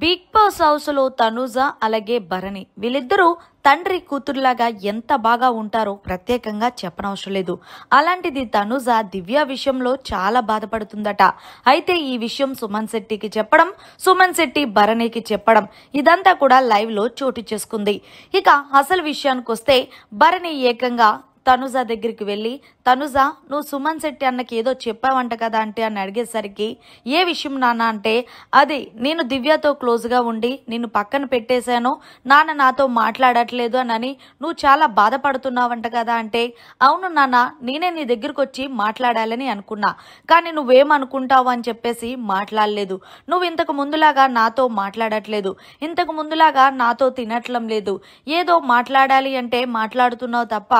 Big boss house లో తనుజ అలాగే భరణి వీళ్ళిద్దరూ తండ్రి కూతురులాగా ఎంత బాగా ఉంటారో ప్రత్యేకంగా చెప్పనవసరం లేదు. అలాంటిది తనుజ దివ్య విషయంలో చాలా బాధపడుతుందట. అయితే ఈ విషయం సుమన్ శెట్టికి చెప్పడం, సుమన్ శెట్టి భరణికి చెప్పడం ఇదంతా కూడా లైవ్ లో చోటు చేసుకుంది. ఇక అసలు విషయానికి వస్తే భరణి ఏకంగా తనుజ దగ్గరికి వెళ్ళి, తనుజ నువ్వు సుమన్ శెట్టి అన్నకి ఏదో చెప్పావంట కదా అంటే అని అడిగేసరికి, ఏ విషయం నాన్న అంటే, అది నేను దివ్యతో క్లోజ్గా ఉండి నిన్ను పక్కన పెట్టేశాను, నాన్న నాతో మాట్లాడట్లేదు అని నువ్వు చాలా బాధపడుతున్నావంట కదా అంటే, అవును నాన్న నేనే నీ దగ్గరకు వచ్చి మాట్లాడాలని అనుకున్నా, కానీ నువ్వేమనుకుంటావు అని చెప్పేసి మాట్లాడలేదు. నువ్వు ఇంతకు ముందులాగా నాతో మాట్లాడట్లేదు, ఇంతకు ముందులాగా నాతో తినట్లం లేదు, ఏదో మాట్లాడాలి అంటే మాట్లాడుతున్నావు తప్ప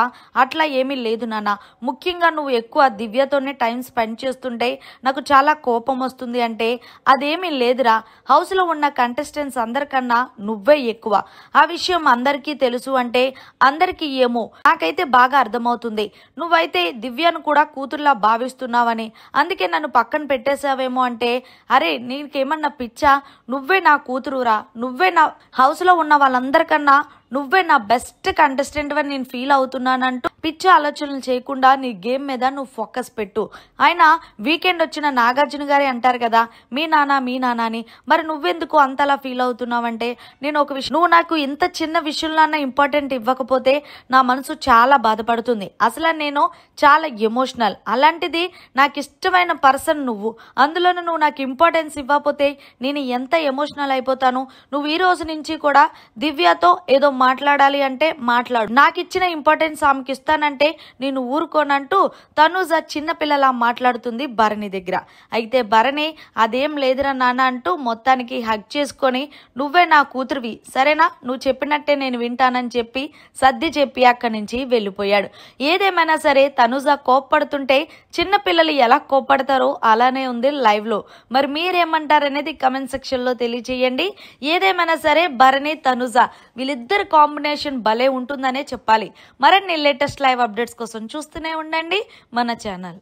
అట్లా ఏమీ లేదు నాన్న. ముఖ్యంగా నువ్వు ఎక్కువ దివ్యతోనే టైం స్పెండ్ చేస్తుంటే నాకు చాలా కోపం వస్తుంది అంటే, అదేమీ లేదురా, హౌస్లో ఉన్న కంటెస్టెంట్స్ అందరికన్నా నువ్వే ఎక్కువ, ఆ విషయం అందరికీ తెలుసు అంటే అందరికీ ఏమో, నాకైతే బాగా అర్థమవుతుంది. నువ్వైతే దివ్యను కూడా కూతుర్లా భావిస్తున్నావని, అందుకే నన్ను పక్కన పెట్టేశావేమో అంటే, అరే నీకేమన్నా పిచ్చా, నువ్వే నా కూతురురా, నువ్వే నా హౌస్లో ఉన్న వాళ్ళందరికన్నా నువ్వే నా బెస్ట్ కంటెస్టెంట్ అని నేను ఫీల్ అవుతున్నానంటూ పిచ్చి ఆలోచనలు చేయకుండా నీ గేమ్ మీద నువ్వు ఫోకస్ పెట్టు. ఆయన వీకెండ్ వచ్చిన నాగార్జున గారే అంటారు కదా, మీ నాన్న అని, మరి నువ్వెందుకు అంతలా ఫీల్ అవుతున్నావంటే, నేను ఒక విషయం, నువ్వు నాకు ఇంత చిన్న విషయంలో ఇంపార్టెంట్ ఇవ్వకపోతే నా మనసు చాలా బాధపడుతుంది. అసలు నేను చాలా ఎమోషనల్, అలాంటిది నాకు ఇష్టమైన పర్సన్ నువ్వు, అందులోనూ నువ్వు నాకు ఇంపార్టెన్స్ ఇవ్వకపోతే నేను ఎంత ఎమోషనల్ అయిపోతాను. నువ్వు ఈ రోజు నుంచి కూడా దివ్యతో ఏదో మాట్లాడాలి అంటే మాట్లాడు, నాకు ఇచ్చిన ఇంపార్టెన్స్ ఆమెకి ఇస్తానంటే నేను ఊరుకోనంటూ తనుజ చిన్నపిల్లలా మాట్లాడుతుంది భరణి దగ్గర. అయితే భరణి అదేం లేదురా నాన్న అంటూ మొత్తానికి హగ్ చేసుకొని, నువ్వే నా కూతురువి సరేనా, నువ్వు చెప్పినట్టే నేను వింటానని చెప్పి సర్ది చెప్పి అక్కడి నుంచి వెళ్ళిపోయాడు. ఏదేమైనా సరే తనుజ కోప్పడుతుంటే చిన్నపిల్లలు ఎలా కోప్పడతారో అలానే ఉంది లైవ్ లో. మరి మీరేమంటారనేది కమెంట్ సెక్షన్ లో తెలియజేయండి. ఏదేమైనా సరే భరణి తనుజ వీళ్ళిద్దరు కాంబినేషన్ భలే ఉంటుందనే చెప్పాలి. మరిన్ని లేటెస్ట్ లైవ్ అప్డేట్స్ కోసం చూస్తూనే ఉండండి మన ఛానల్.